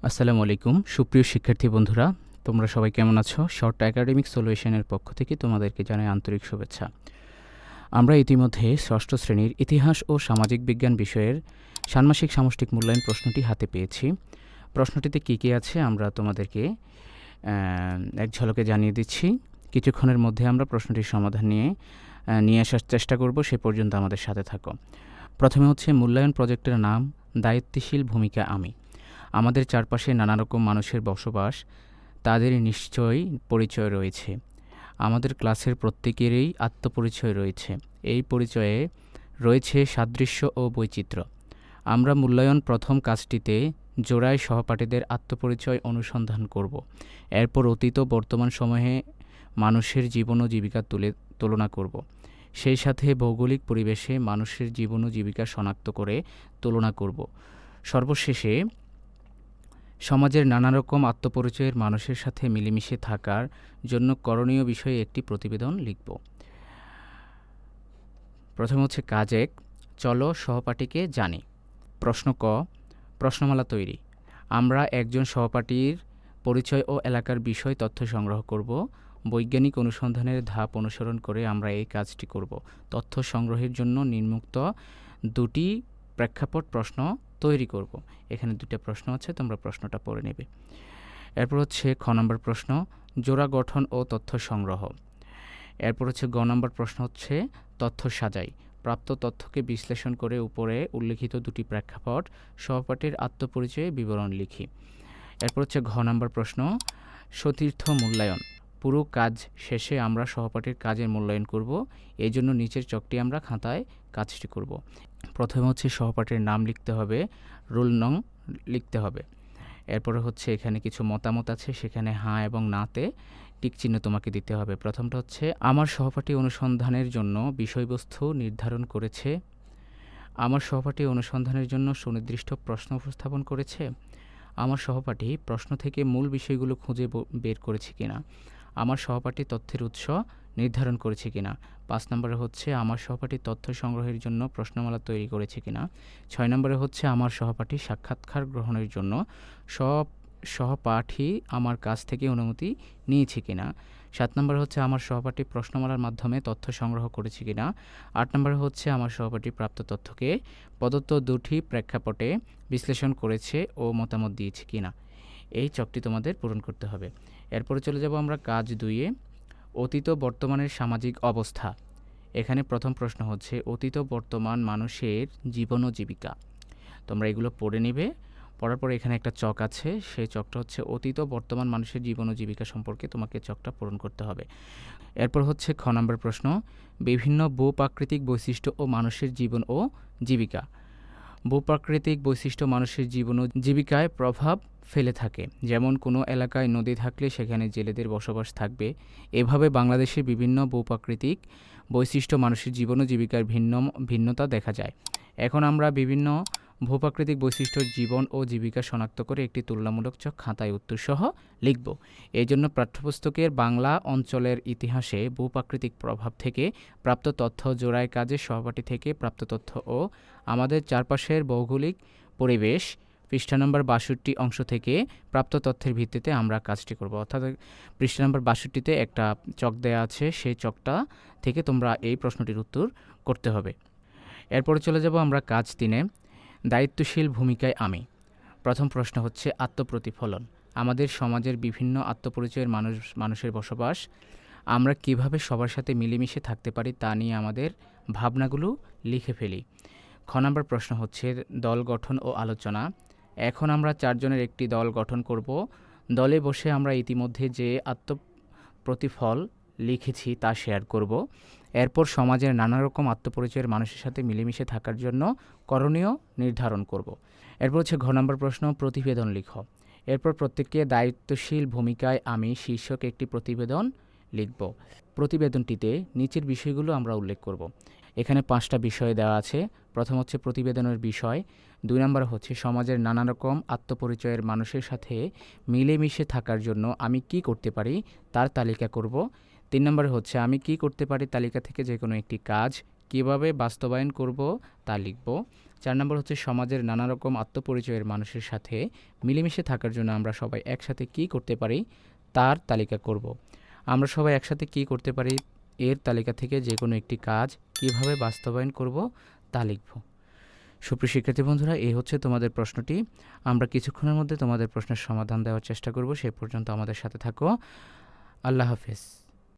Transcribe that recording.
আসসালামু আলাইকুম সুপ্রিয় শিক্ষার্থী বন্ধুরা, তোমরা সবাই কেমন আছো? শর্ট একাডেমিক সলিউশনের পক্ষ থেকে তোমাদেরকে জানাই আন্তরিক শুভেচ্ছা। আমরা ইতিমধ্যে ষষ্ঠ শ্রেণীর ইতিহাস ও সামাজিক বিজ্ঞান বিষয়ের ষান্মাসিক সামষ্টিক মূল্যায়ন প্রশ্নটি হাতে পেয়েছি। প্রশ্নটিতে কী কী আছে আমরা তোমাদেরকে এক ঝলকে জানিয়ে দিচ্ছি। কিছুক্ষণের মধ্যে আমরা প্রশ্নটির সমাধান নিয়ে আসার চেষ্টা করব, সে পর্যন্ত আমাদের সাথে থাকো। প্রথমে হচ্ছে মূল্যায়ন প্রজেক্টের নাম দায়িত্বশীল ভূমিকা আমি। আমাদের চারপাশে নানা রকম মানুষের বসবাস, তাদের নিশ্চয়ই পরিচয় রয়েছে। আমাদের ক্লাসের প্রত্যেকেরই আত্মপরিচয় রয়েছে। এই পরিচয়ে রয়েছে সাদৃশ্য ও বৈচিত্র্য। আমরা মূল্যায়ন প্রথম কাজটিতে জোড়ায় সহপাঠীদের আত্মপরিচয় অনুসন্ধান করব। এরপর অতীত বর্তমান সময়ে মানুষের জীবন ও জীবিকা তুলনা করব। সেই সাথে ভৌগোলিক পরিবেশে মানুষের জীবন ও জীবিকা শনাক্ত করে তুলনা করব। সর্বশেষে সমাজের নানা রকম আত্মপরিচয়ের মানুষের সাথে মিলেমিশে থাকার জন্য করণীয় বিষয়ে একটি প্রতিবেদন লিখব। প্রথমে হচ্ছে কাজ ১, চলো সহপাঠীকে জানি। প্রশ্ন ক, প্রশ্নমালা তৈরি। আমরা একজন সহপাঠীর পরিচয় ও এলাকার বিষয় তথ্য সংগ্রহ করব। বৈজ্ঞানিক অনুসন্ধানের ধাপ অনুসরণ করে আমরা এই কাজটি করব। তথ্য সংগ্রহের জন্য নিম্নোক্ত দুটি প্রেক্ষাপট প্রশ্ন তৈরি করব। এখানে দুটো প্রশ্ন আছে, তোমরা প্রশ্নটা পড়ে নেবে। এরপর হচ্ছে খ নম্বর প্রশ্ন, জোড়া গঠন ও তথ্য সংগ্রহ। এরপর হচ্ছে গ নম্বর প্রশ্ন হচ্ছে তথ্য সাজাই। প্রাপ্ত তথ্যকে বিশ্লেষণ করে উপরে উল্লেখিত দুটি প্রেক্ষাপট সহপাঠীর আত্মপরিচয়ে বিবরণ লিখি। এরপর হচ্ছে ঘ নম্বর প্রশ্ন, সতীর্থ মূল্যায়ন। পুরো কাজ শেষে আমরা সহপাঠীর কাজের মূল্যায়ন করব। এই জন্য নিচের চকটি আমরা খাতায় কাজটি করব। প্রথমে হচ্ছে সহপাঠীর নাম লিখতে হবে, রোল নং লিখতে হবে। এরপরে হচ্ছে এখানে কিছু মতামত আছে, সেখানে হাঁ এবং নাতে টিক চিহ্ন তোমাকে দিতে হবে। প্রথমটা হচ্ছে, আমার সহপাঠী অনুসন্ধানের জন্য বিষয়বস্তু নির্ধারণ করেছে। আমার সহপাঠী অনুসন্ধানের জন্য সুনির্দিষ্ট প্রশ্ন উপস্থাপন করেছে। আমার সহপাঠী প্রশ্ন থেকে মূল বিষয়গুলো খুঁজে বের করেছে কিনা। আমার সহপাঠী তথ্যের উৎস নির্ধারণ করেছে কিনা। ৫ নম্বরে হচ্ছে, আমার সহপাঠী তথ্য সংগ্রহের জন্য প্রশ্নমালা তৈরি করেছে কিনা। ৬ নম্বরে হচ্ছে, আমার সহপাঠী সাক্ষাৎকার গ্রহণের জন্য সব সহপাঠী আমার কাছ থেকে অনুমতি নিয়েছে কিনা। ৭ নম্বরে হচ্ছে, আমার সহপাঠী প্রশ্নমালার মাধ্যমে তথ্য সংগ্রহ করেছে কিনা। ৮ নম্বরে হচ্ছে, আমার সহপাঠী প্রাপ্ত তথ্যকে প্রদত্ত দুটি প্রেক্ষাপটে বিশ্লেষণ করেছে ও মতামত দিয়েছে কিনা। এই চকটি তোমাদের পূরণ করতে হবে। এরপরে চলে যাব আমরা কাজ ২-এ, অতীত বর্তমানের সামাজিক অবস্থা। এখানে প্রথম প্রশ্ন হচ্ছে, অতীত বর্তমান মানুষের জীবন ও জীবিকা। তোমরা এগুলো পড়ে নেবে। পড়ার পরে এখানে একটা চক আছে, সেই চকটা হচ্ছে অতীত বর্তমান মানুষের জীবন ও জীবিকা সম্পর্কে তোমাকে চকটা পূরণ করতে হবে। এরপর হচ্ছে খ নম্বর প্রশ্ন, বিভিন্ন ভূপ্রাকৃতিক বৈশিষ্ট্য ও মানুষের জীবন ও জীবিকা। ভূপ্রাকৃতিক বৈশিষ্ট্য মানুষের জীবন ও জীবিকায় প্রভাব ফেলে থাকে। যেমন কোনো এলাকায় নদী থাকলে সেখানে জেলেদের বসবাস থাকবে। এভাবে বাংলাদেশের বিভিন্ন ভূপ্রাকৃতিক বৈশিষ্ট্য মানুষের জীবন ও জীবিকার ভিন্নতা দেখা যায়। এখন আমরা বিভিন্ন ভূপ্রাকৃতিক বৈশিষ্ট্যর জীবন ও জীবিকা শনাক্ত করে একটি তুলনামূলক চক খাতায় উত্তরসহ লিখব। এই জন্য পাঠ্যপুস্তকের বাংলা অঞ্চলের ইতিহাসে ভূপ্রাকৃতিক প্রভাব থেকে প্রাপ্ত তথ্য জোড়ায় কাজে সহপাঠী থেকে প্রাপ্ত তথ্য ও আমাদের চারপাশের ভৌগোলিক পরিবেশ পৃষ্ঠা নম্বর ৬২ অংশ থেকে প্রাপ্ত তথ্যের ভিত্তিতে আমরা কাজটি করব। অর্থাৎ পৃষ্ঠা নম্বর ৬২তে একটা চক দেয়া আছে, সেই চকটা থেকে তোমরা এই প্রশ্নটির উত্তর করতে হবে। এরপরে চলে যাব আমরা কাজ ৩-এ, দায়িত্বশীল ভূমিকায় আমি। প্রথম প্রশ্ন হচ্ছে আত্মপ্রতিফলন। আমাদের সমাজের বিভিন্ন আত্মপরিচয়ের মানুষের বসবাস। আমরা কিভাবে সবার সাথে মিলেমিশে থাকতে পারি তা নিয়ে আমাদের ভাবনাগুলো লিখে ফেলি। খ নম্বর প্রশ্ন হচ্ছে দল গঠন ও আলোচনা। এখন আমরা ৪ জনের একটি দল গঠন করব। দলে বসে আমরা ইতিমধ্যে যে আত্মপ্রতিফল লিখেছি তা শেয়ার করব। এরপর সমাজের নানা রকম আত্মপরিচয়ের মানুষের সাথে মিলেমিশে থাকার জন্য করণীয় নির্ধারণ করব। এরপর হচ্ছে ঘ নম্বর প্রশ্ন, প্রতিবেদন লিখো। এরপর প্রত্যেককে দায়িত্বশীল ভূমিকায় আমি শীর্ষক একটি প্রতিবেদন লিখব। প্রতিবেদনটিতে নিচের বিষয়গুলো আমরা উল্লেখ করব। এখানে 5টা বিষয় দেওয়া আছে। প্রথম হচ্ছে প্রতিবেদনের বিষয়। ২ নম্বর হচ্ছে সমাজের নানা রকম আত্মপরিচয়ের মানুষের সাথে মিলেমিশে থাকার জন্য আমি কি করতে পারি তার তালিকা করব। ৩ নম্বরে হচ্ছে আমি কি করতে পারি তালিকা থেকে যে কোনো একটি কাজ কিভাবে বাস্তবায়ন করব তা লিখব। 4 নম্বর হচ্ছে সমাজের নানা রকম আত্মপরিচয়ের মানুষের সাথে মিলেমিশে থাকার জন্য আমরা সবাই একসাথে কী করতে পারি তার তালিকা করব। আমরা সবাই একসাথে কী করতে পারি এর তালিকা থেকে যে কোনো একটি কাজ কিভাবে বাস্তবায়ন করব তা লিখব। সুপ্রিয় শিক্ষার্থী বন্ধুরা, এই হচ্ছে তোমাদের প্রশ্নটি। আমরা কিছুক্ষণের মধ্যে তোমাদের প্রশ্নের সমাধান দেওয়ার চেষ্টা করব। সেই পর্যন্ত আমাদের সাথে থাকো। আল্লাহ হাফেজ।